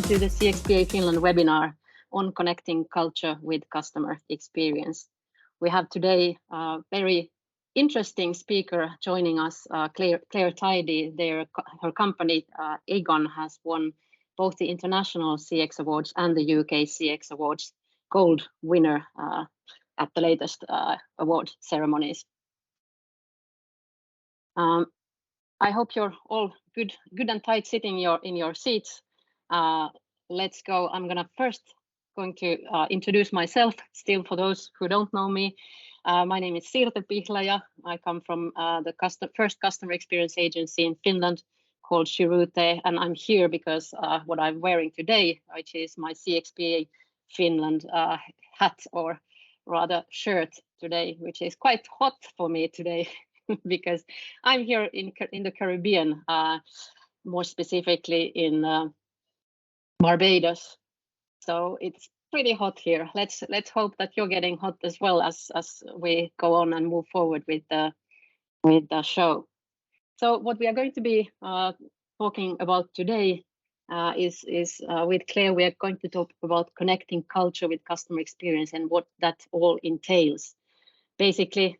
to the CXPA Finland webinar on connecting culture with customer experience. We have today a very interesting speaker joining us, Claire Tidy. Her company, Aegon, has won both the International CX Awards and the UK CX Awards Gold winner at the latest award ceremonies. I hope you're all good and tight sitting in your seats. Let's go. I'm first going to introduce myself, still for those who don't know me. My name is Sirte Pihlaja. I come from the first customer experience agency in Finland called Shirute, and I'm here because what I'm wearing today, which is my CXPA Finland hat, or rather shirt today, which is quite hot for me today because I'm here in the Caribbean, more specifically in Barbados. So it's pretty hot here. Let's hope that you're getting hot as well as we go on and move forward with the show. So what we are going to be talking about today is with Claire. We are going to talk about connecting culture with customer experience and what that all entails. Basically,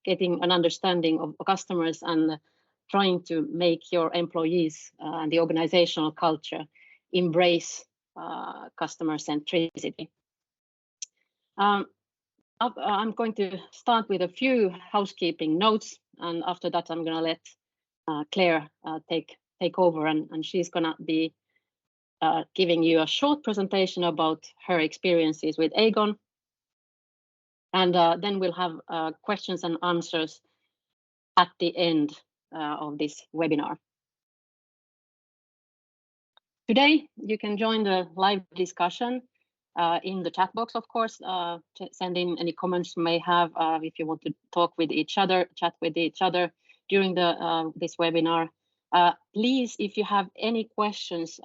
getting an understanding of customers and trying to make your employees and the organizational culture embrace customer centricity. I'm going to start with a few housekeeping notes, and after that I'm going to let Claire take over, and she's going to be giving you a short presentation about her experiences with Aegon. And then we'll have questions and answers at the end of this webinar. Today, you can join the live discussion in the chat box, of course. Send in any comments you may have if you want to talk with each other, chat with each other during this webinar. Please, if you have any questions,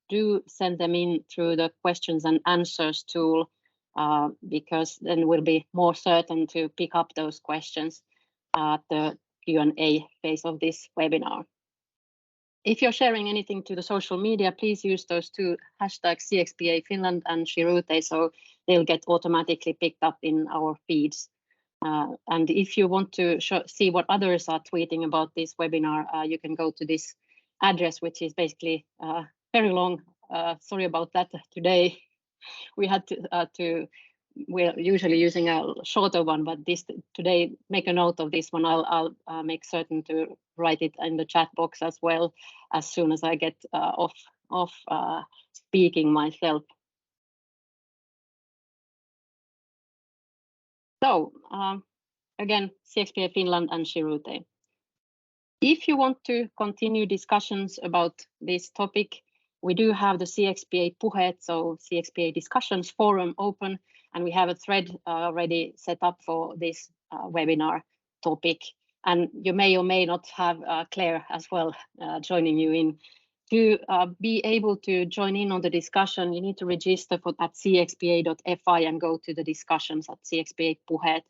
do send them in through the questions and answers tool, because then we'll be more certain to pick up those questions at the Q&A phase of this webinar. If you're sharing anything to the social media, please use those two hashtags CXPA Finland and Shirute, so they'll get automatically picked up in our feeds. And if you want to see what others are tweeting about this webinar, you can go to this address, which is basically very long. Sorry about that today. We had we're usually using a shorter one, but today, make a note of this one. I'll make certain to write it in the chat box as well as soon as I get off speaking myself. So again, CXPA Finland and Shirute. If you want to continue discussions about this topic, we do have the CXPA Puheet, so CXPA discussions forum open, and we have a thread already set up for this webinar topic. And you may or may not have Claire as well joining you in. To be able to join in on the discussion, you need to register at cxpa.fi and go to the discussions at CXPA Puheet.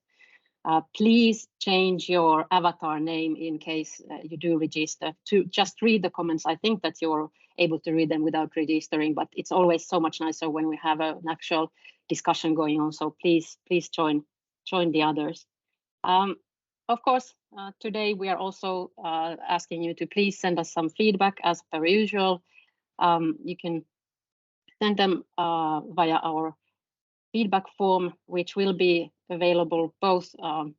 Please change your avatar name in case you do register, to just read the comments. I think that you're able to read them without registering, but it's always so much nicer when we have an actual discussion going on. So please join the others. Of course, today we are also asking you to please send us some feedback as per usual. You can send them via our feedback form, which will be available both on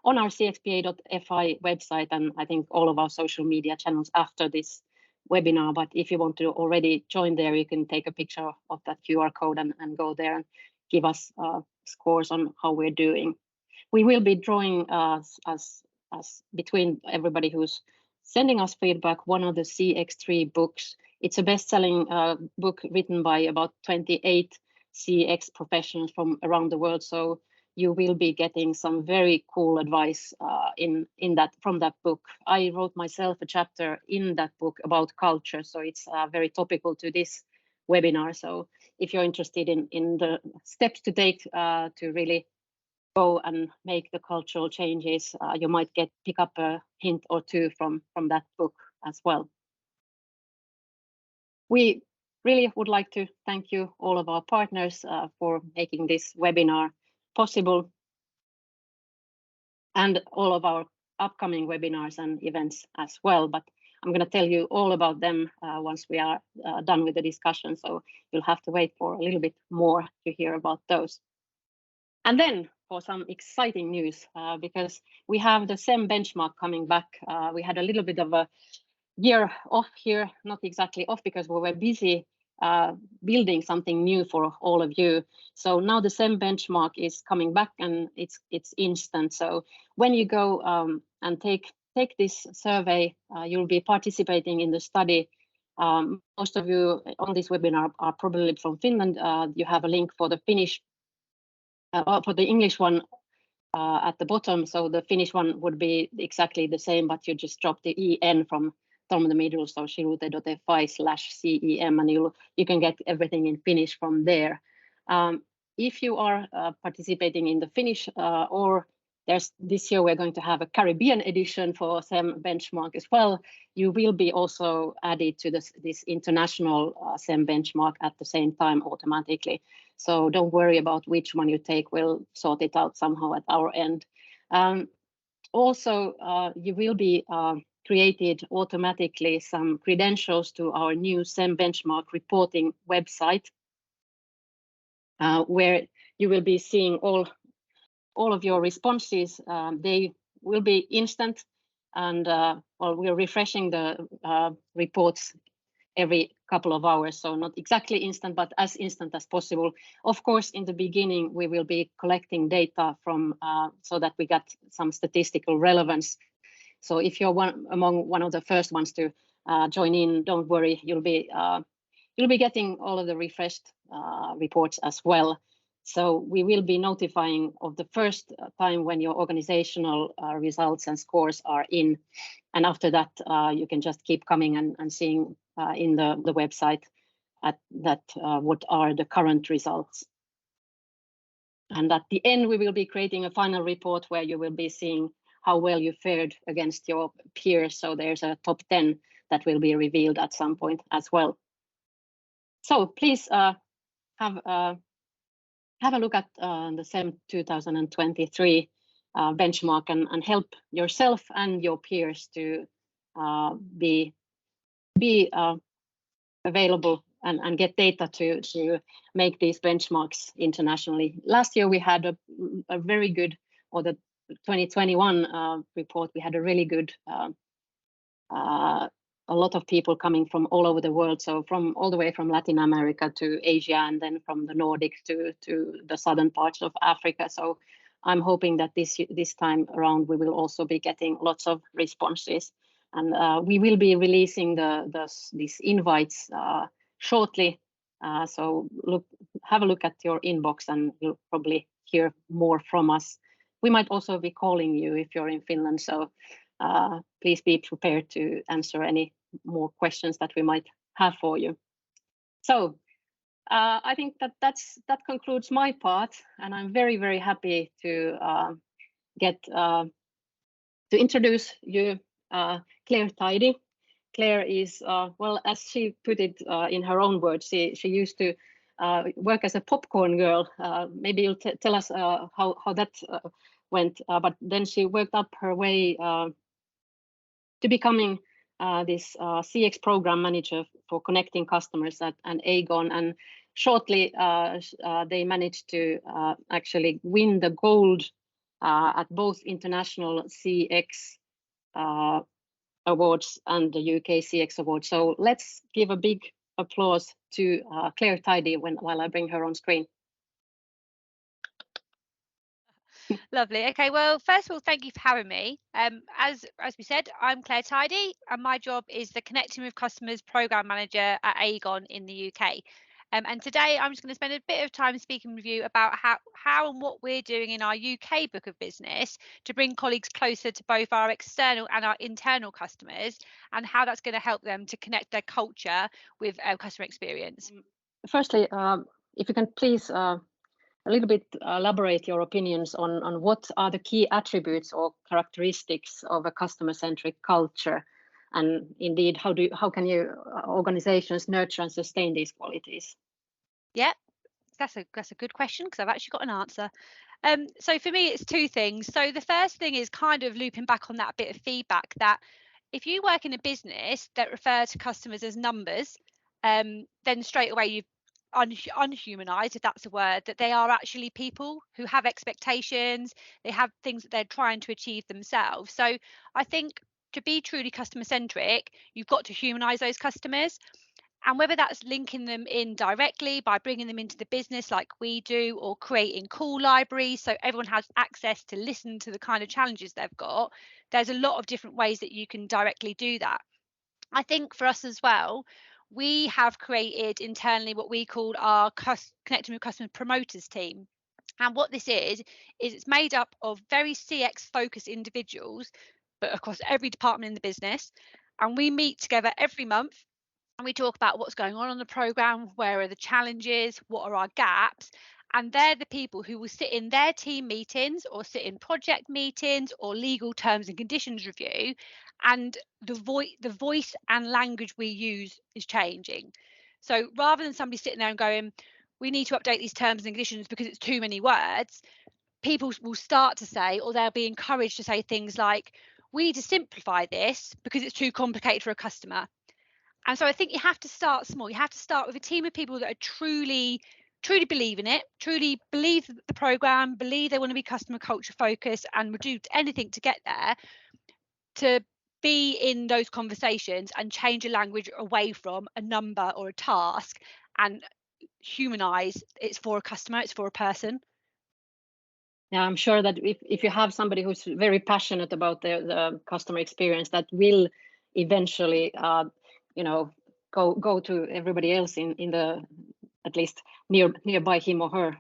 our cxpa.fi website and I think all of our social media channels after this webinar. But if you want to already join there, you can take a picture of that QR code and go there and give us scores on how we're doing. We will be drawing as between everybody who's sending us feedback one of the CX3 books. It's a best-selling book written by about 28 CX professionals from around the world. So you will be getting some very cool advice from that book. I wrote myself a chapter in that book about culture, so it's very topical to this webinar. So if you're interested in the steps to take to really go and make the cultural changes, you might pick up a hint or two from that book as well. We really would like to thank you, all of our partners, for making this webinar possible, and all of our upcoming webinars and events as well. But I'm going to tell you all about them once we are done with the discussion. So you'll have to wait for a little bit more to hear about those. And then for some exciting news, because we have the SEM benchmark coming back. We had a little bit of a year off here, not exactly off because we were busy building something new for all of you. So now the SEM benchmark is coming back, and it's instant. So when you go and take this survey, you'll be participating in the study. Most of you on this webinar are probably from Finland. You have a link for the Finnish, for the English one at the bottom. So the Finnish one would be exactly the same, but you just drop the EN from the middle, so shirute.fi/CEM, and you can get everything in Finnish from there. If you are participating in the Finnish, or this year we're going to have a Caribbean edition for SEM benchmark as well, you will be also added to this international SEM benchmark at the same time automatically. So don't worry about which one you take, we'll sort it out somehow at our end. Also, you will be created automatically some credentials to our new SEM benchmark reporting website, where you will be seeing all of your responses. They will be instant, and well, we're refreshing the reports every couple of hours, so not exactly instant, but as instant as possible. Of course, in the beginning, we will be collecting data from so that we get some statistical relevance. So if you're among one of the first ones to join in, don't worry, you'll be getting all of the refreshed reports as well. So we will be notifying of the first time when your organizational results and scores are in, and after that you can just keep coming and seeing in the website what are the current results. And at the end, we will be creating a final report where you will be seeing how well you fared against your peers. So there's a top 10 that will be revealed at some point as well. So please have a look at the SEM 2023 benchmark and help yourself and your peers to be available and get data to make these benchmarks internationally. Last year we had a very good, or the 2021 report, we had a really good, a lot of people coming from all over the world, so from all the way from Latin America to Asia, and then from the Nordics to the southern parts of Africa. So I'm hoping that this time around we will also be getting lots of responses, and we will be releasing these invites shortly. So have a look at your inbox, and you'll probably hear more from us. We might also be calling you if you're in Finland, so please be prepared to answer any more questions that we might have for you. So I think that concludes my part, and I'm very, very happy to introduce you Claire Tidy. Claire is, well, as she put it in her own words, she used to work as a popcorn girl. Maybe you'll tell us how that went, but then she worked up her way to becoming this CX program manager for connecting customers at Aegon, and shortly they managed to actually win the gold at both international CX awards and the UK CX award. So let's give a big applause to Claire Tidy while I bring her on screen. Lovely. Okay, well, first of all, thank you for having me. As we said, I'm Claire Tidy, and my job is the Connecting with Customers Programme Manager at Aegon in the UK. And today I'm just going to spend a bit of time speaking with you about how and what we're doing in our UK book of business to bring colleagues closer to both our external and our internal customers, and how that's going to help them to connect their culture with customer experience. Firstly, if you can please a little bit elaborate your opinions on what are the key attributes or characteristics of a customer-centric culture, And indeed, how can organizations nurture and sustain these qualities? Yeah, that's a good question, because I've actually got an answer. So for me, it's two things. So the first thing is kind of looping back on that bit of feedback, that if you work in a business that refers to customers as numbers, then straight away you've unhumanized, if that's a word, that they are actually people who have expectations, they have things that they're trying to achieve themselves. So I think to be truly customer centric, you've got to humanize those customers. And whether that's linking them in directly by bringing them into the business like we do, or creating call libraries so everyone has access to listen to the kind of challenges they've got, there's a lot of different ways that you can directly do that. I think for us as well, we have created internally what we call our Connecting with Customer Promoters team. And what this is it's made up of very CX focused individuals, but across every department in the business. And we meet together every month, and we talk about what's going on the program, where are the challenges, what are our gaps. And they're the people who will sit in their team meetings, or sit in project meetings, or legal terms and conditions review. And the voice and language we use is changing. So rather than somebody sitting there and going, we need to update these terms and conditions because it's too many words, people will start to say, or they'll be encouraged to say things like, we need to simplify this because it's too complicated for a customer. And so I think you have to start small. You have to start with a team of people that are truly believe in it, truly believe the program, believe they want to be customer culture focused, and would do anything to get there, to be in those conversations and change a language away from a number or a task, and humanize it's for a customer, it's for a person. Yeah, I'm sure that if you have somebody who's very passionate about the customer experience, that will eventually go to everybody else in the, at least nearby him or her.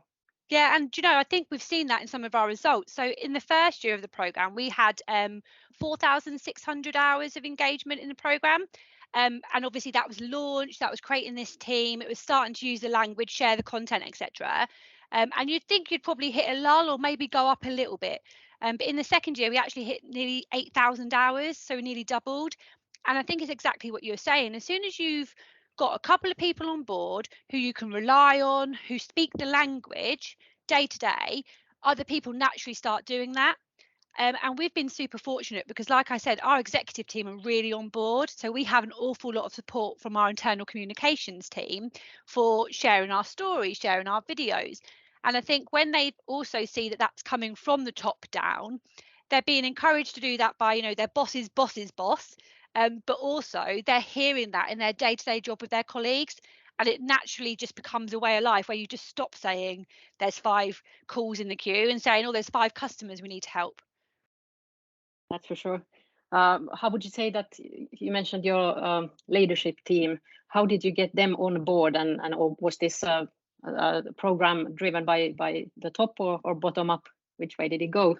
Yeah, and I think we've seen that in some of our results. So in the first year of the program, we had 4,600 hours of engagement in the program. And obviously that was launched, that was creating this team, it was starting to use the language, share the content, etc. And you'd think you'd probably hit a lull, or maybe go up a little bit. But in the second year, we actually hit nearly 8,000 hours, so we nearly doubled. And I think it's exactly what you're saying. As soon as you've got a couple of people on board who you can rely on, who speak the language day to day, other people naturally start doing that. And we've been super fortunate because, like I said, our executive team are really on board. So we have an awful lot of support from our internal communications team for sharing our stories, sharing our videos. And I think when they also see that that's coming from the top down, they're being encouraged to do that by, their boss's boss's boss. But also they're hearing that in their day-to-day job with their colleagues. And it naturally just becomes a way of life where you just stop saying there's 5 calls in the queue and saying, oh, there's 5 customers we need to help. That's for sure. How would you say that, you mentioned your leadership team, how did you get them on board, and or was this program driven by the top or bottom up? Which way did it go?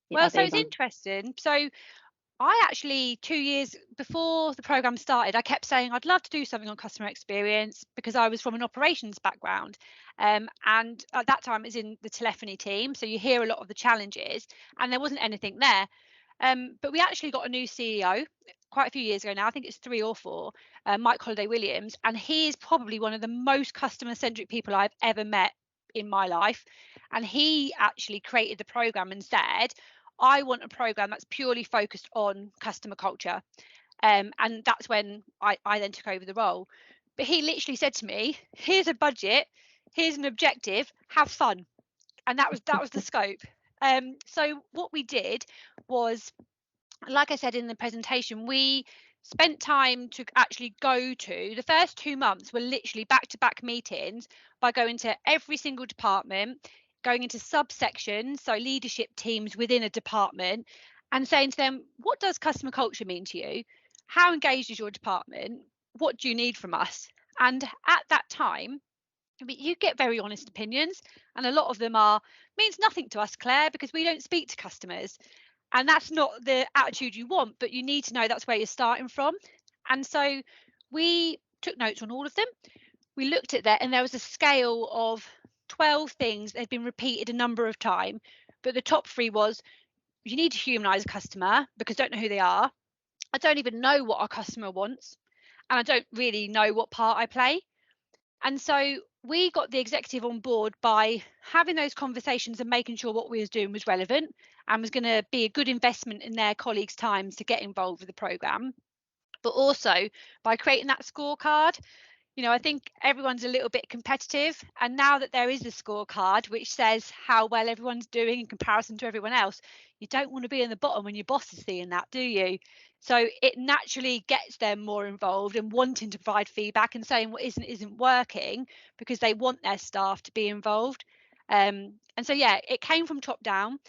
Well, so it's interesting. So I actually, 2 years before the program started, I kept saying I'd love to do something on customer experience because I was from an operations background. And at that time, it was in the telephony team. So you hear a lot of the challenges, and there wasn't anything there. But we actually got a new CEO quite a few years ago now. I think it's 3 or 4, Mike Holliday Williams. And he is probably one of the most customer centric people I've ever met in my life. And he actually created the program and said, I want a program that's purely focused on customer culture. And that's when I then took over the role. But he literally said to me, here's a budget, here's an objective, have fun. And that was the scope. So what we did was, like I said in the presentation, we spent time to actually go to, the first 2 months were literally back-to-back meetings by going to every single department, going into subsections, so leadership teams within a department, and saying to them, what does customer culture mean to you? How engaged is your department? What do you need from us? And at that time, you get very honest opinions, and a lot of them means nothing to us, Claire, because we don't speak to customers. And that's not the attitude you want, but you need to know that's where you're starting from. And so we took notes on all of them. We looked at that, and there was a scale of 12 things that had been repeated a number of times. But the top 3 was, you need to humanize a customer because don't know who they are. I don't even know what our customer wants, and I don't really know what part I play. And so we got the executive on board by having those conversations and making sure what we was doing was relevant and was going to be a good investment in their colleagues' times to get involved with the programme. But also by creating that scorecard, I think everyone's a little bit competitive. And now that there is a scorecard which says how well everyone's doing in comparison to everyone else, you don't want to be in the bottom when your boss is seeing that, do you? So it naturally gets them more involved and wanting to provide feedback and saying what isn't working, because they want their staff to be involved. And so, yeah, it came from top down,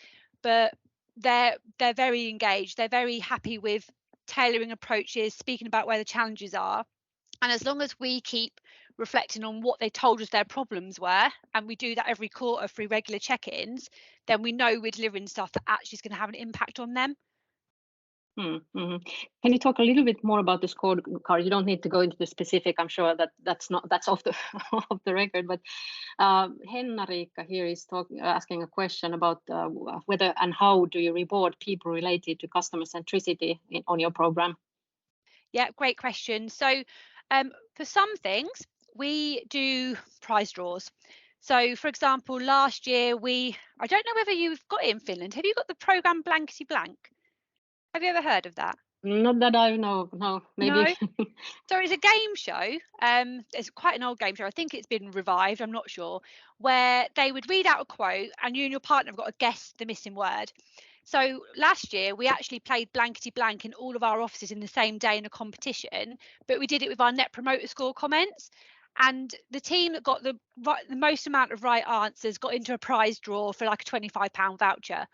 but they're very engaged. They're very happy with tailoring approaches, speaking about where the challenges are. And as long as we keep reflecting on what they told us their problems were, and we do that every quarter through regular check-ins, then we know we're delivering stuff that actually is going to have an impact on them. Mm-hmm. Can you talk a little bit more about the scorecard? You don't need to go into the specific. I'm sure that's off the off the record. But Henna-Riikka here is asking a question about whether and how do you reward people related to customer centricity on your program? Yeah, great question. So for some things, we do prize draws. So, for example, last year I don't know whether you've got it in Finland. Have you got the program Blankety Blank? Have you ever heard of that? Not that I know. No, maybe. No. So it's a game show. It's quite an old game show. I think it's been revived. I'm not sure. Where they would read out a quote, and you and your partner have got to guess the missing word. So last year we actually played Blankety Blank in all of our offices in the same day in a competition, but we did it with our Net Promoter Score comments. And the team that got the most amount of right answers got into a prize draw for like a £25 voucher.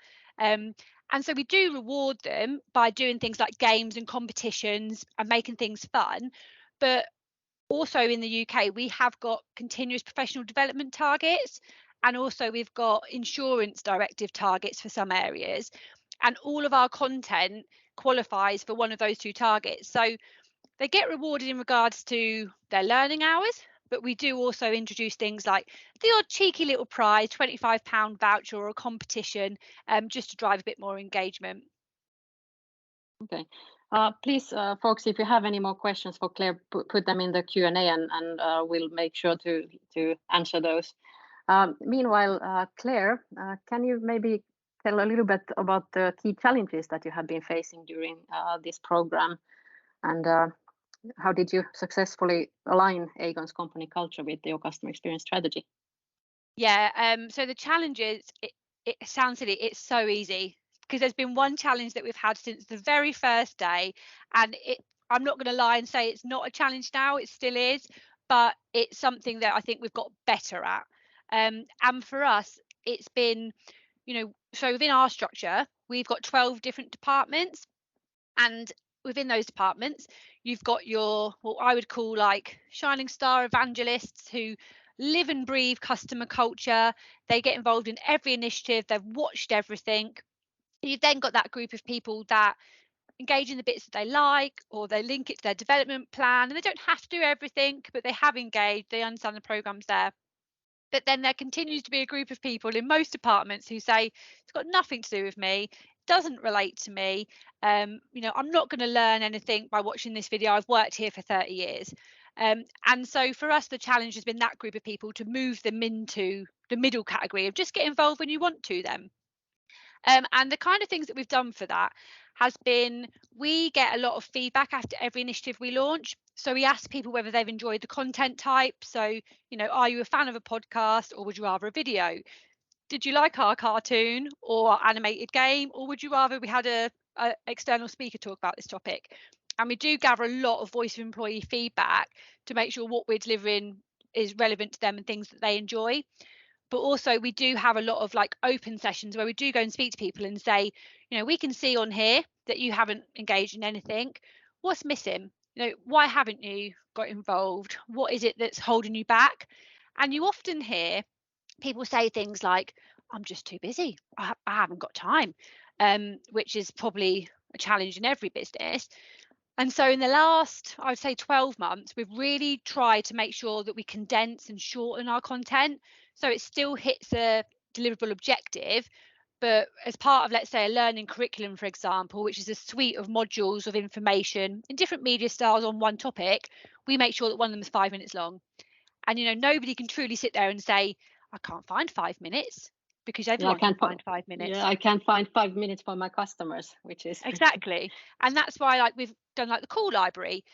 And so we do reward them by doing things like games and competitions and making things fun. But also in the UK, we have got continuous professional development targets. And also we've got insurance directive targets for some areas. And all of our content qualifies for one of those two targets. So they get rewarded in regards to their learning hours. But we do also introduce things like the odd cheeky little prize, £25 voucher or a competition, just to drive a bit more engagement. Okay. Please, folks, if you have any more questions for Claire, put them in the Q&A and we'll make sure to answer those. Meanwhile, Claire, can you maybe tell a little bit about the key challenges that you have been facing during this program, and how did you successfully align Aegon's company culture with your customer experience strategy? Yeah, so the challenges, it sounds silly, it's so easy, because there's been one challenge that we've had since the very first day, and I'm not going to lie and say it's not a challenge now, it still is, but it's something that I think we've got better at. And for us, it's been, so within our structure, we've got 12 different departments, and within those departments, you've got your, what I would call like shining star evangelists who live and breathe customer culture. They get involved in every initiative. They've watched everything. You've then got that group of people that engage in the bits that they like, or they link it to their development plan, and they don't have to do everything, but they have engaged. They understand the program's there. But then there continues to be a group of people in most departments who say it's got nothing to do with me, doesn't relate to me. I'm not going to learn anything by watching this video. I've worked here for 30 years. And so for us, the challenge has been that group of people to move them into the middle category of just get involved when you want to then. And the kind of things that we've done for that has been, we get a lot of feedback after every initiative we launch. So we ask people whether they've enjoyed the content type. So, are you a fan of a podcast, or would you rather a video? Did you like our cartoon or our animated game, or would you rather we had a external speaker talk about this topic? And we do gather a lot of voice of employee feedback to make sure what we're delivering is relevant to them and things that they enjoy. But also we do have a lot of like open sessions where we do go and speak to people and say, we can see on here that you haven't engaged in anything. What's missing? Why haven't you got involved? What is it that's holding you back? And you often hear people say things like, I'm just too busy. I haven't got time, which is probably a challenge in every business. And so in the last, I would say 12 months, we've really tried to make sure that we condense and shorten our content so it still hits a deliverable objective, But as part of, let's say, a learning curriculum, for example, which is a suite of modules of information in different media styles on one topic, we make sure that one of them is 5 minutes long. And, you know, nobody can truly sit there and say, I can't find 5 minutes, because everyone can find 5 minutes. Yeah, I can't find 5 minutes for my customers, which is Exactly. And that's why, like, we've done like the call library,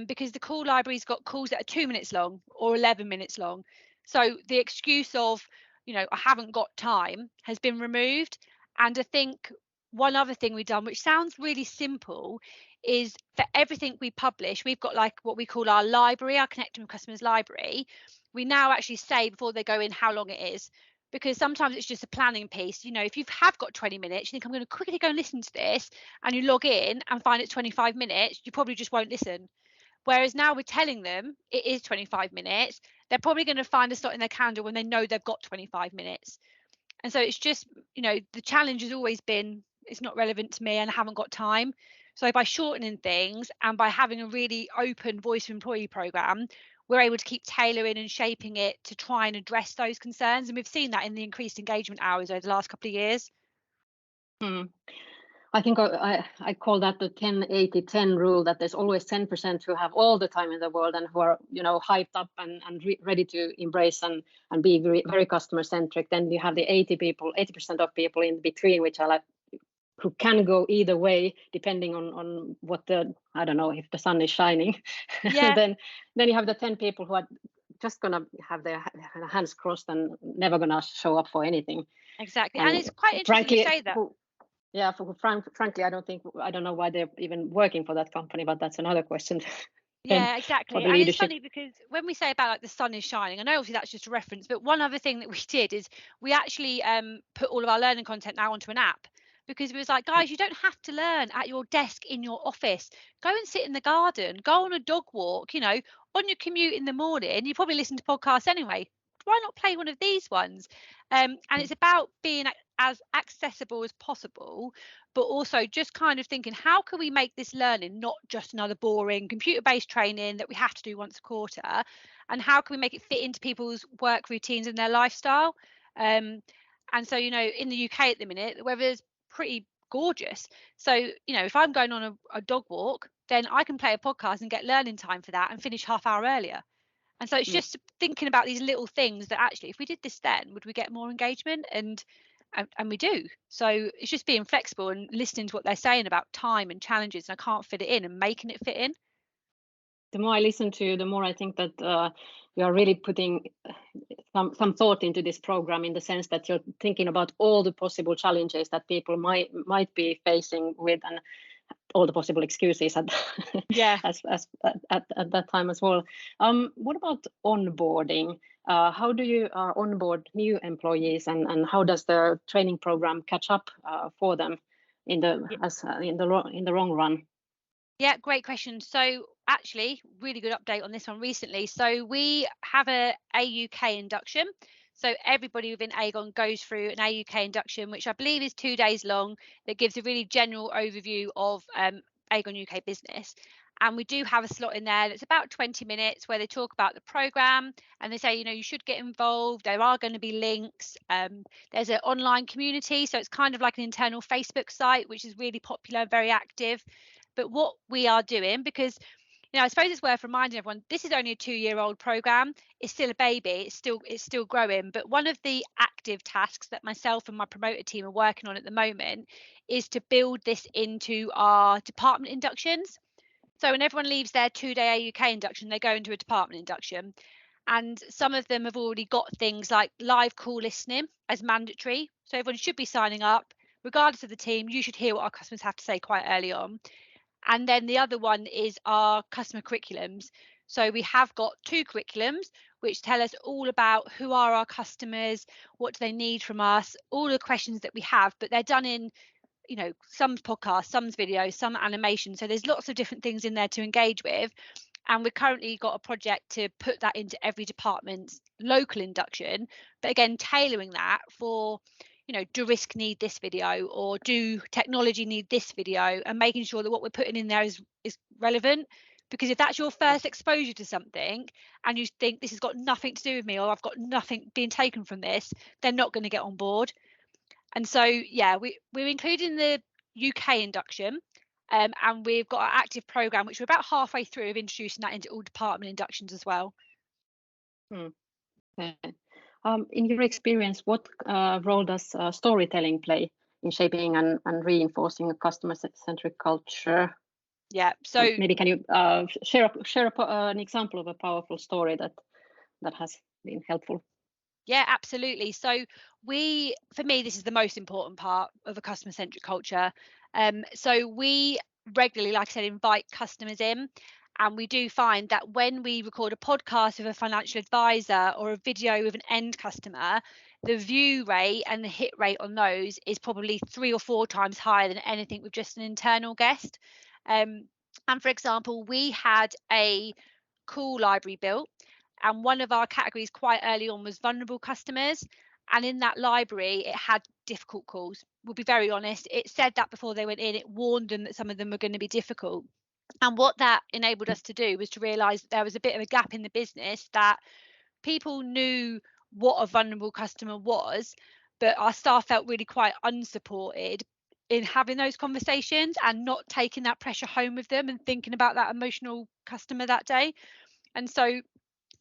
because the call library's got calls that are 2 minutes long or 11 minutes long. So the excuse of, you know, I haven't got time has been removed. And I think one other thing we've done, which sounds really simple, is for everything we publish, we've got like what we call our library, our Connecting with Customers library. We now actually say before they go in how long it is, because sometimes it's just a planning piece. You know, if you have got 20 minutes, you think I'm going to quickly go and listen to this, and you log in and find it's 25 minutes, you probably just won't listen. Whereas now we're telling them it is 25 minutes, they're probably going to find a slot in their calendar when they know they've got 25 minutes. And so it's just, you know, the challenge has always been, it's not relevant to me and I haven't got time. So by shortening things and by having a really open voice of employee program, we're able to keep tailoring and shaping it to try and address those concerns. And we've seen that in the increased engagement hours over the last couple of years. I think I call that the 10-80-10 rule, that there's always 10% who have all the time in the world and who are, you know, hyped up and ready to embrace and be very, very customer centric. Then you have the 80% of people in between, which are like, who can go either way depending on what the, I don't know, if the sun is shining. Yeah. then you have the 10 people who are just gonna have their hands crossed and never gonna show up for anything. Exactly. And it's quite interesting you say that. Yeah, frankly, I don't know why they're even working for that company, but that's another question. Yeah, exactly. And leadership. it's funny because when we say about like the sun is shining, I know obviously that's just a reference, but one other thing that we did is we actually put all of our learning content now onto an app, because we was like, guys, you don't have to learn at your desk in your office. Go and sit in the garden, go on a dog walk, you know, on your commute in the morning. You probably listen to podcasts anyway. Why not play one of these ones? And it's about being as accessible as possible, but also just kind of thinking, how can we make this learning not just another boring computer-based training that we have to do once a quarter, and how can we make it fit into people's work routines and their lifestyle? And so, you know, in the UK at the minute, the weather's pretty gorgeous. So, you know, if I'm going on a dog walk, then I can play a podcast and get learning time for that and finish half hour earlier. And so it's just thinking about these little things that actually, if we did this then, would we get more engagement? And we do. So it's just being flexible and listening to what they're saying about time and challenges, and I can't fit it in, and making it fit in. The more I listen to you, the more I think that you are really putting some thought into this program, in the sense that you're thinking about all the possible challenges that people might be facing with, and all the possible excuses at that time as well. What about onboarding? How do you onboard new employees, and how does the training program catch up for them in the long run? Yeah, great question. So actually, really good update on this one recently. So we have a AUK induction. So everybody within Aegon goes through an AUK induction, which I believe is 2 days long, that gives a really general overview of Aegon UK business. And we do have a slot in there that's about 20 minutes where they talk about the programme, and they say, you know, you should get involved. There are going to be links. There's an online community. So it's kind of like an internal Facebook site, which is really popular, very active. But what we are doing, because, you know, I suppose it's worth reminding everyone, this is only a 2-year-old program. It's still a baby. It's still growing. But one of the active tasks that myself and my promoter team are working on at the moment is to build this into our department inductions. So when everyone leaves their 2-day AUK induction, they go into a department induction. And some of them have already got things like live call listening as mandatory. So everyone should be signing up. Regardless of the team, you should hear what our customers have to say quite early on. And then the other one is our customer curriculums. So we have got 2 curriculums which tell us all about who are our customers, what do they need from us, all the questions that we have, but they're done in, you know, some podcasts, some videos, some animation. So there's lots of different things in there to engage with. And we've currently got a project to put that into every department's local induction, but again, tailoring that for, you know, do risk need this video, or do technology need this video, and making sure that what we're putting in there is relevant. Because if that's your first exposure to something and you think this has got nothing to do with me, or I've got nothing being taken from this, they're not going to get on board. And so, yeah, we're including the UK induction, and we've got our active programme, which we're about halfway through of introducing that into all department inductions as well. Okay. In your experience, what role does storytelling play in shaping and reinforcing a customer-centric culture? Yeah, so maybe can you share an example of a powerful story that has been helpful? Yeah, absolutely. So for me, this is the most important part of a customer-centric culture. So we regularly, like I said, invite customers in. And we do find that when we record a podcast with a financial advisor or a video with an end customer, the view rate and the hit rate on those is probably 3 or 4 times higher than anything with just an internal guest. And for example, we had a call library built, and one of our categories quite early on was vulnerable customers. And in that library, it had difficult calls. We'll be very honest. It said that before they went in, it warned them that some of them were going to be difficult. And what that enabled us to do was to realise that there was a bit of a gap in the business, that people knew what a vulnerable customer was, but our staff felt really quite unsupported in having those conversations and not taking that pressure home with them and thinking about that emotional customer that day. And so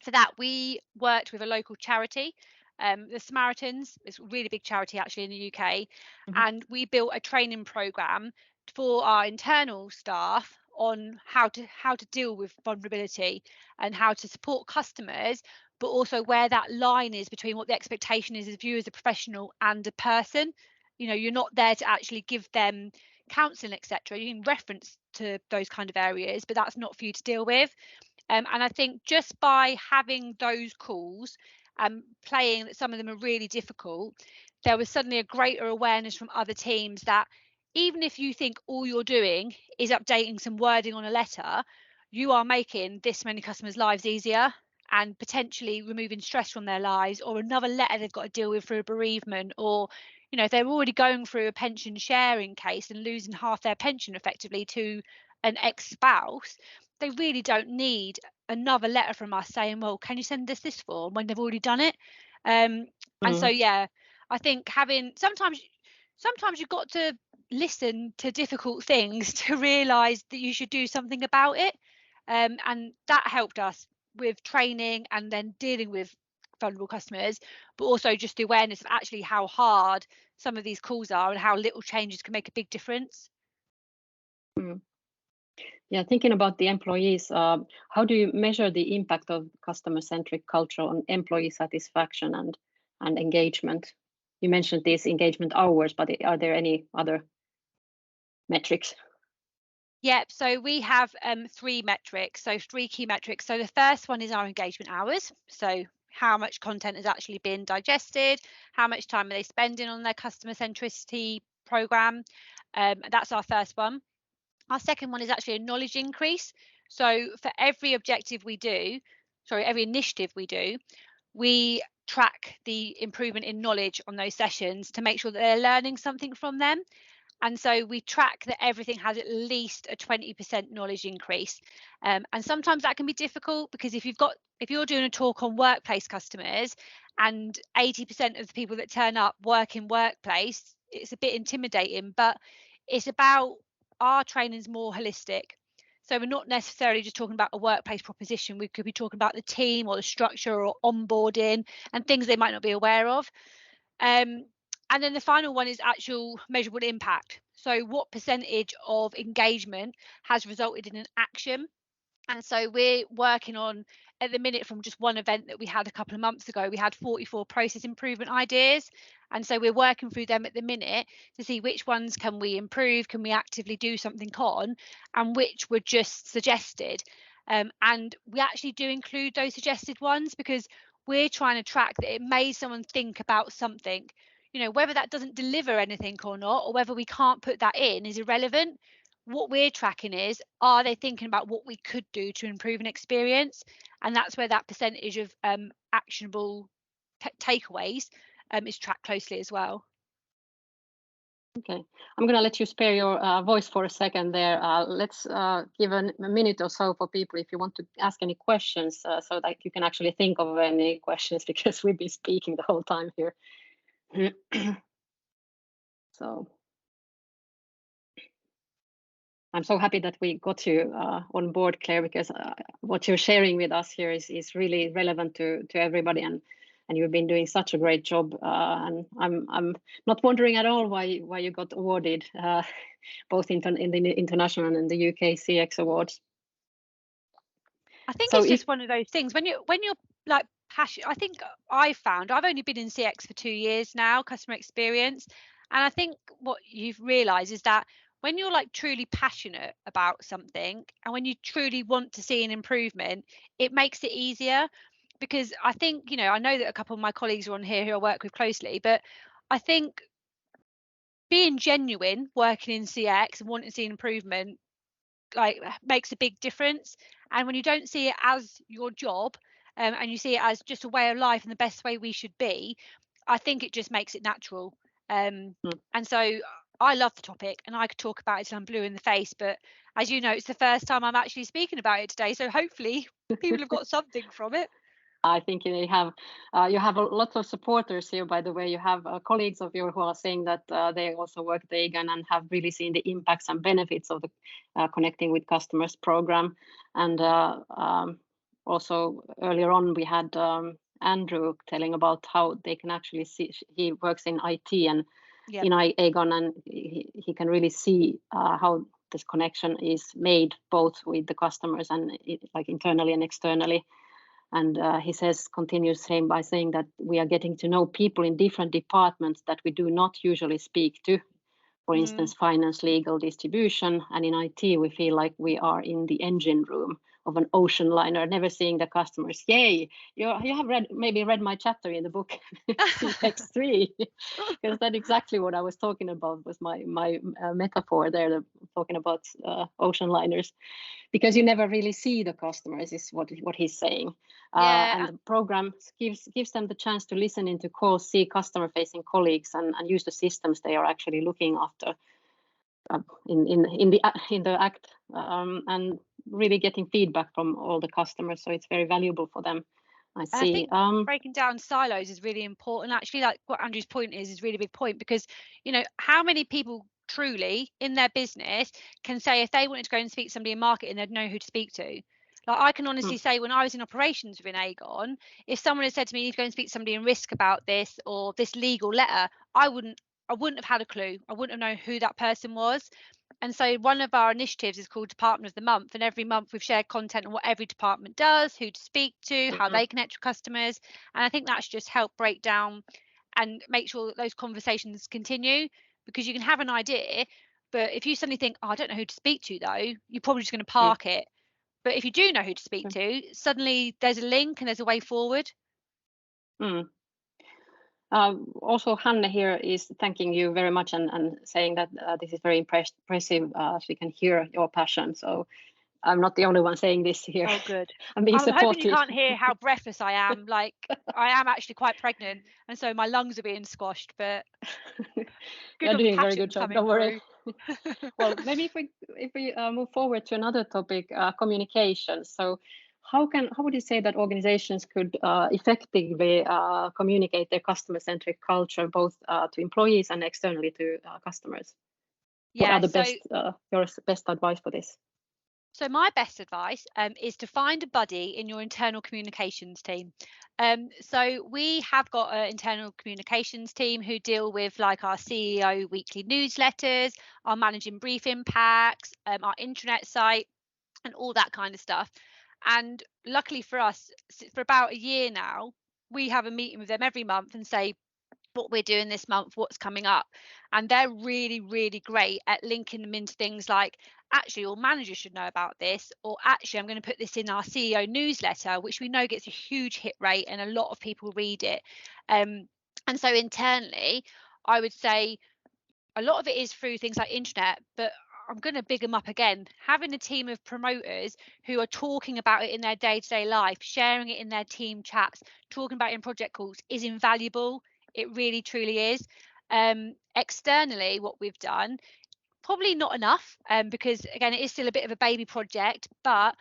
for that, we worked with a local charity, the Samaritans. It's a really big charity actually in the UK. And we built a training program for our internal staff on how to deal with vulnerability and how to support customers, but also where that line is between what the expectation is of you as a professional and a person. You're not there to actually give them counselling, etc. You can reference to those kind of areas, but that's not for you to deal with. And I think just by having those calls and playing that some of them are really difficult, there was suddenly a greater awareness from other teams that even if you think all you're doing is updating some wording on a letter, you are making this many customers' lives easier and potentially removing stress from their lives, or another letter they've got to deal with through a bereavement, or if they're already going through a pension sharing case and losing half their pension effectively to an ex-spouse, they really don't need another letter from us saying, well, can you send us this form, when they've already done it. And so, yeah, I think having sometimes you've got to listen to difficult things to realize that you should do something about it. And that helped us with training and then dealing with vulnerable customers, but also just the awareness of actually how hard some of these calls are and how little changes can make a big difference. Yeah, thinking about the employees, how do you measure the impact of customer-centric culture on employee satisfaction and engagement? You mentioned these engagement hours, but are there any other metrics? Yeah, so we have 3 metrics, so 3 key metrics. So the first one is our engagement hours. So how much content has actually been digested, how much time are they spending on their customer centricity program. That's our first one. Our second one is actually a knowledge increase. So for every initiative we do, we track the improvement in knowledge on those sessions to make sure that they're learning something from them. And so we track that everything has at least a 20% knowledge increase. And sometimes that can be difficult, because if you're doing a talk on workplace customers and 80% of the people that turn up work in workplace, it's a bit intimidating. But it's about our training's more holistic. So we're not necessarily just talking about a workplace proposition. We could be talking about the team or the structure or onboarding and things they might not be aware of. And then the final one is actual measurable impact. So what percentage of engagement has resulted in an action? And so we're working on, at the minute, from just one event that we had a couple of months ago, we had 44 process improvement ideas. And so we're working through them at the minute to see which ones can we improve, can we actively do something on, and which were just suggested. And we actually do include those suggested ones because we're trying to track that it made someone think about something. Whether that doesn't deliver anything or not, or whether we can't put that in, is irrelevant. What we're tracking is, are they thinking about what we could do to improve an experience? And that's where that percentage of actionable takeaways is tracked closely as well. Okay, I'm going to let you spare your voice for a second there. Let's give a minute or so for people if you want to ask any questions, so that you can actually think of any questions, because we've been speaking the whole time here. So I'm so happy that we got you on board, Claire, because what you're sharing with us here is really relevant to everybody, and you've been doing such a great job. And I'm not wondering at all why you got awarded both in the international and in the UK CX awards. I think So it's just one of those things when you're like passionate. I think I've only been in CX for 2 years now, customer experience, and I think what you've realized is that when you're like truly passionate about something and when you truly want to see an improvement, it makes it easier. Because I think, I know that a couple of my colleagues are on here who I work with closely, but I think being genuine working in CX and wanting to see an improvement like makes a big difference. And when you don't see it as your job, and you see it as just a way of life and the best way we should be, I think it just makes it natural. And so I love the topic and I could talk about it till I'm blue in the face, but as you know, it's the first time I'm actually speaking about it today, so hopefully people have got something from it. I think you have lots of supporters here. By the way, you have colleagues of yours who are saying that they also work at Aegon and have really seen the impacts and benefits of the Connecting with Customers program. And also earlier on, we had Andrew telling about how they can actually see. He works in IT and in Aegon, and he can really see how this connection is made both with the customers and like internally and externally. And he continues saying by saying that we are getting to know people in different departments that we do not usually speak to. For instance, finance, legal, distribution, and in IT, we feel like we are in the engine room of an ocean liner, never seeing the customers. Yay! You have maybe read my chapter in the book CX3, because that's exactly what I was talking about. Was my metaphor there, talking about ocean liners, because you never really see the customers, is what he's saying. And the program gives them the chance to listen into calls, see customer-facing colleagues, and use the systems they are actually looking after in the act, and really getting feedback from all the customers. So it's very valuable for them. I see. I think breaking down silos is really important. Actually, like what Andrew's point is a really big point, because how many people truly in their business can say if they wanted to go and speak to somebody in marketing, they'd know who to speak to. Like I can honestly say, when I was in operations within Aegon, if someone had said to me, you need to go and speak to somebody in risk about this or this legal letter, I wouldn't have had a clue. I wouldn't have known who that person was. And so one of our initiatives is called Department of the Month, and every month we've shared content on what every department does, who to speak to, how they connect with customers. And I think that's just helped break down and make sure that those conversations continue, because you can have an idea, but if you suddenly think, I don't know who to speak to though, you're probably just going to park it. But if you do know who to speak to, suddenly there's a link and there's a way forward. Also, Hanne here is thanking you very much and saying that this is very impressive. She can hear your passion. So I'm not the only one saying this here. Oh, good. I'm being supported. Hoping you can't hear how breathless I am. Like I am actually quite pregnant, and so my lungs are being squashed. But you're doing a very good job. Don't worry. Well, maybe if we move forward to another topic, communication. So how would you say that organizations could effectively communicate their customer-centric culture, both to employees and externally to customers? What are the your best advice for this? So my best advice is to find a buddy in your internal communications team. So we have got an internal communications team who deal with like our CEO weekly newsletters, our managing briefing packs, our intranet site, and all that kind of stuff. And luckily for us, for about a year now, we have a meeting with them every month and say what we're doing this month, what's coming up. And they're really, really great at linking them into things like, actually, all managers should know about this, or actually, I'm going to put this in our CEO newsletter, which we know gets a huge hit rate and a lot of people read it. And so internally, I would say a lot of it is through things like internet, but I'm going to big them up again. Having a team of promoters who are talking about it in their day-to-day life, sharing it in their team chats, talking about it in project calls is invaluable. It really, truly is. Externally, what we've done, probably not enough, because again, it is still a bit of a baby project, but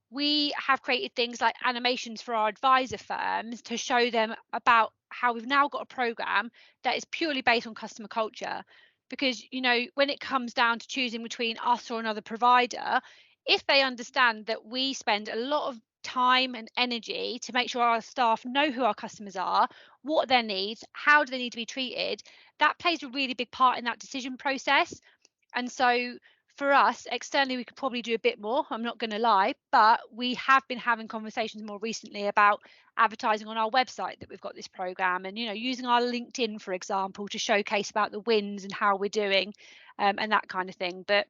we have created things like animations for our advisor firms to show them about how we've now got a program that is purely based on customer culture. because, you know, when it comes down to choosing between us or another provider, if they understand that we spend a lot of time and energy to make sure our staff know who our customers are, what are their needs, how do they need to be treated, that plays a really big part in that decision process. And so for us externally, we could probably do a bit more, I'm not going to lie, but we have been having conversations more recently about advertising on our website that we've got this program, and, you know, using our LinkedIn, for example, to showcase about the wins and how we're doing, and that kind of thing. But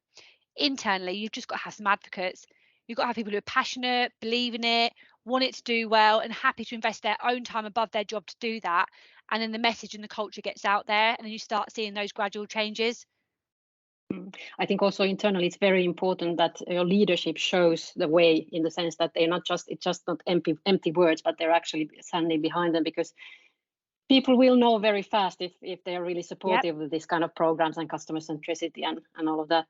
internally, you've just got to have some advocates. You've got to have people who are passionate, believe in it, want it to do well, and happy to invest their own time above their job to do that. And then the message and the culture gets out there, and then you start seeing those gradual changes. I think also internally it's very important that your leadership shows the way, in the sense that they're not just not empty words, but they're actually standing behind them, because people will know very fast if they're really supportive of this kind of programs and customer centricity and all of that.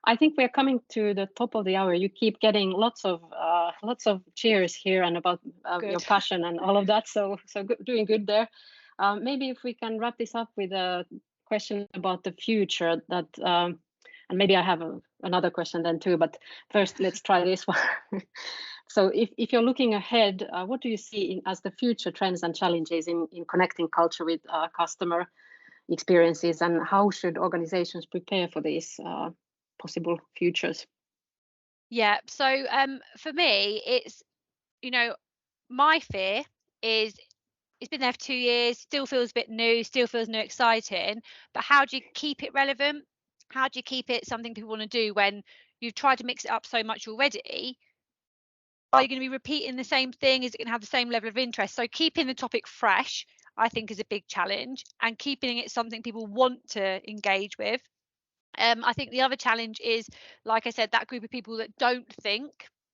I think we're coming to the top of the hour. You keep getting lots of cheers here and about your passion and all of that. So doing good there. Maybe if we can wrap this up with a question about the future, that and maybe I have another question then too, but first let's try this one. So if you're looking ahead, what do you see as the future trends and challenges in connecting culture with customer experiences, and how should organizations prepare for these possible futures? Yeah, so for me, it's, you know, my fear is it's been there for 2 years, still feels a bit new, still feels new, exciting, but how do you keep it relevant? How do you keep it something people want to do when you've tried to mix it up so much already? Are you going to be repeating the same thing? Is it going to have the same level of interest? So keeping the topic fresh, I think, is a big challenge, and keeping it something people want to engage with. I think the other challenge is, like I said, that group of people that don't think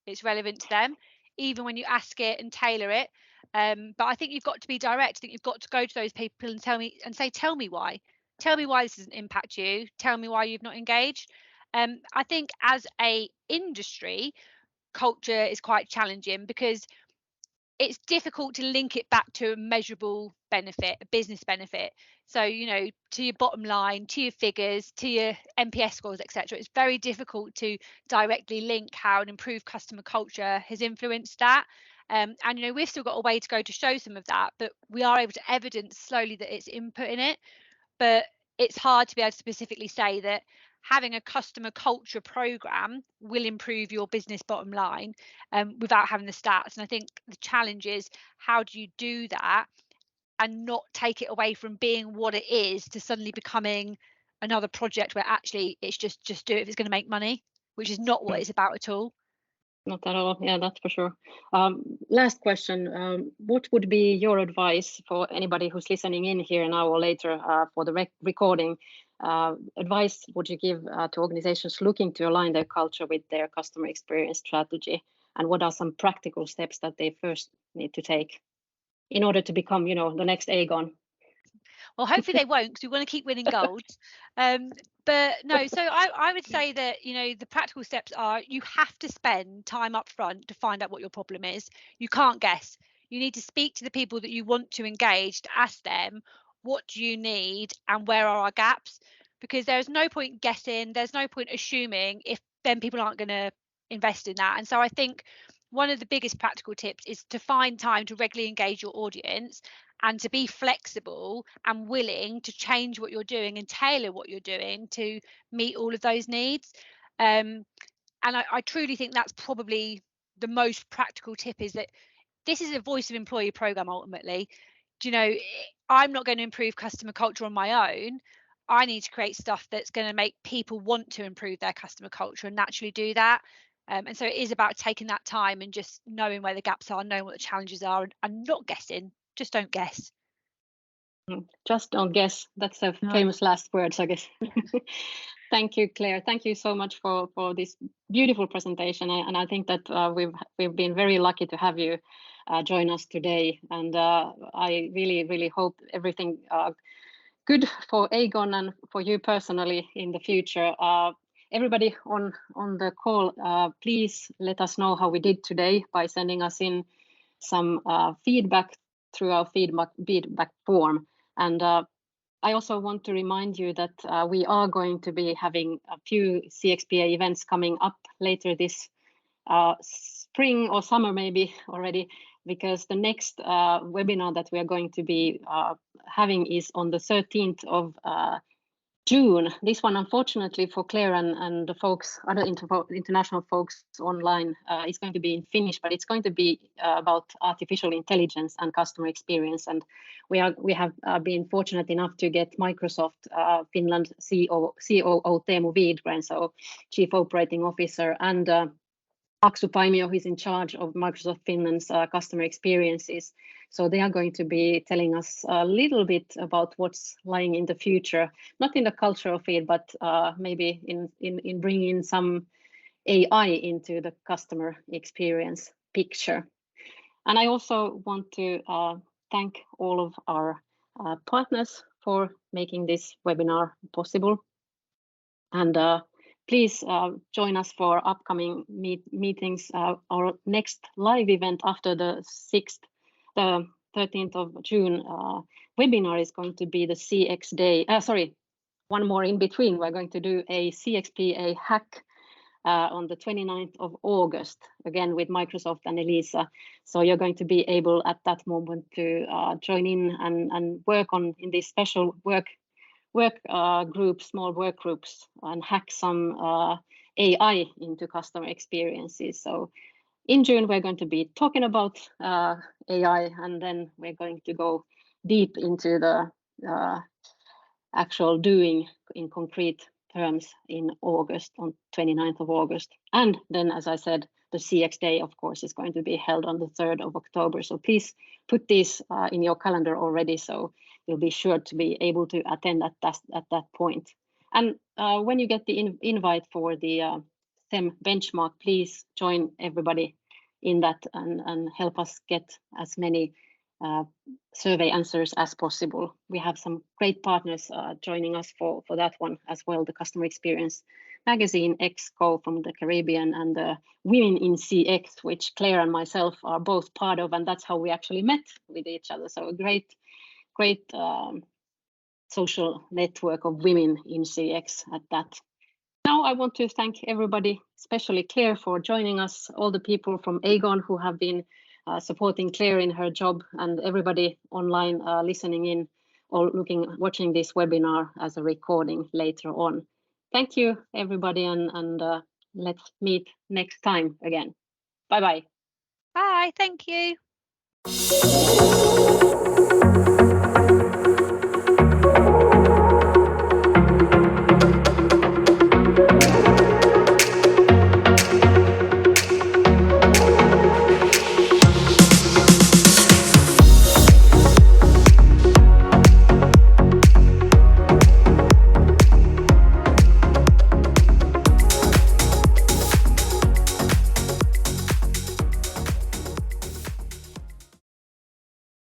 it's relevant to them, even when you ask it and tailor it. But I think you've got to be direct. I think you've got to go to those people and tell me why. Tell me why this doesn't impact you. Tell me why you've not engaged. I think as a industry, culture is quite challenging because it's difficult to link it back to a measurable benefit, a business benefit. So, you know, to your bottom line, to your figures, to your NPS scores, etc. It's very difficult to directly link how an improved customer culture has influenced that. And, you know, we've still got a way to go to show some of that, but we are able to evidence slowly that it's input in it. But it's hard to be able to specifically say that having a customer culture program will improve your business bottom line without having the stats. And I think the challenge is, how do you do that and not take it away from being what it is to suddenly becoming another project where actually it's just do it if it's going to make money, which is not what it's about at all. Not at all. Yeah, that's for sure. Last question. What would be your advice for anybody who's listening in here now or later for the recording? Advice would you give to organizations looking to align their culture with their customer experience strategy? And what are some practical steps that they first need to take in order to become, you know, the next Aegon? Well, hopefully they won't, because we want to keep winning gold. But no, so I would say that, you know, the practical steps are, you have to spend time up front to find out what your problem is. You can't guess. You need to speak to the people that you want to engage, to ask them, what do you need and where are our gaps? Because there's no point guessing, there's no point assuming if then people aren't going to invest in that. And so I think one of the biggest practical tips is to find time to regularly engage your audience, and to be flexible and willing to change what you're doing and tailor what you're doing to meet all of those needs. And I truly think that's probably the most practical tip, is that this is a voice of employee program ultimately. Do you know, I'm not going to improve customer culture on my own. I need to create stuff that's going to make people want to improve their customer culture and naturally do that. And so it is about taking that time and just knowing where the gaps are, knowing what the challenges are, and not guessing. Just don't guess. Just don't guess. That's a famous last words, I guess. Thank you, Claire. Thank you so much for this beautiful presentation. And I think that we've been very lucky to have you join us today. And I really hope everything good for Aegon and for you personally in the future. Everybody on the call, please let us know how we did today by sending us in some feedback through our feedback form. And I also want to remind you that we are going to be having a few CXPA events coming up later this spring or summer maybe already, because the next webinar that we are going to be having is on the 13th of June. This one, unfortunately for Claire and the folks, other international folks online, is going to be in Finnish, but it's going to be about artificial intelligence and customer experience. And we have been fortunate enough to get Microsoft Finland COO Teemu Wiedgren, so Chief Operating Officer, and Aksu Paimio, who is in charge of Microsoft Finland's customer experiences. So they are going to be telling us a little bit about what's lying in the future, not in the cultural field, but maybe in bringing some AI into the customer experience picture. And I also want to thank all of our partners for making this webinar possible. And please join us for upcoming meetings. Our next live event after the 13th of June webinar is going to be the CX Day. One more in between. We're going to do a CXPA hack on the 29th of August, again with Microsoft and Elisa. So you're going to be able at that moment to join in and work on in this special small work groups, and hack some AI into customer experiences. So in June, we're going to be talking about AI, and then we're going to go deep into the actual doing in concrete terms in August, on 29th of August. And then, as I said, the CX Day, of course, is going to be held on the 3rd of October. So please put this in your calendar already, so you'll be sure to be able to attend at that point. And when you get the invite for the STEM benchmark, please join everybody in that and help us get as many survey answers as possible. We have some great partners joining us for that one as well. The Customer Experience Magazine, EXCO from the Caribbean, and the Women in CX, which Claire and myself are both part of, and that's how we actually met with each other. So a great social network of women in CX at that. Now I want to thank everybody, especially Claire, for joining us, all the people from Aegon who have been supporting Claire in her job, and everybody online listening in or watching this webinar as a recording later on. Thank you, everybody, and let's meet next time again. Bye-bye. Bye, thank you.